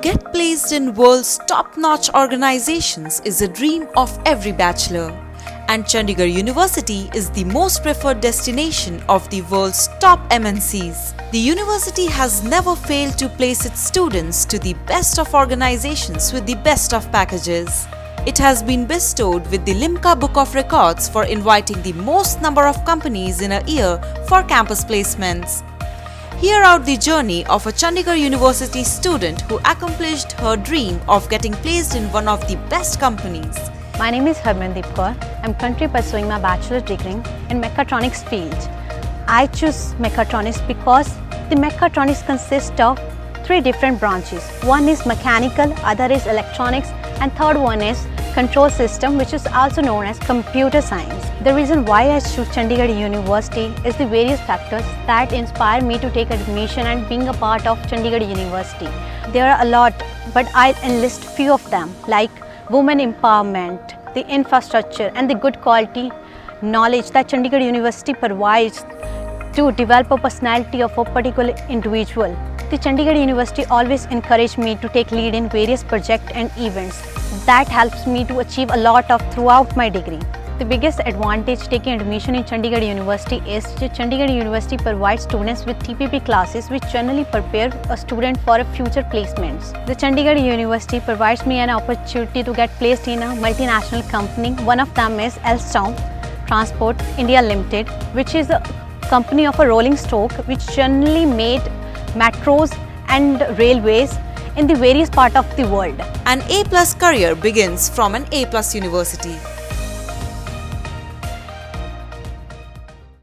get placed in world's top-notch organizations is a dream of every bachelor, and Chandigarh University is the most preferred destination of the world's top MNCs. The university has never failed to place its students to the best of organizations with the best of packages. It has been bestowed with the Limca Book of Records for inviting the most number of companies in a year for campus placements. Hear out the journey of a Chandigarh University student who accomplished her dream of getting placed in one of the best companies. My name is Harmandeep Kaur. I'm currently pursuing my bachelor's degree in Mechatronics field. I choose Mechatronics because the Mechatronics consists of 3 different branches. One is mechanical, other is electronics, and third one is control system, which is also known as computer science. The reason why I choose Chandigarh University is the various factors that inspire me to take admission and being a part of Chandigarh University. There are a lot, but I'll enlist few of them, like women empowerment, the infrastructure, and the good quality knowledge that Chandigarh University provides to develop a personality of a particular individual. The Chandigarh University always encouraged me to take lead in various projects and events. That helps me to achieve a lot of throughout my degree. The biggest advantage taking admission in Chandigarh University is that Chandigarh University provides students with TPP classes which generally prepare a student for future placements. The Chandigarh University provides me an opportunity to get placed in a multinational company. One of them is Alstom Transport India Limited, which is a company of a rolling stock which generally made metros and railways in the various parts of the world. An A+ career begins from an A+ university.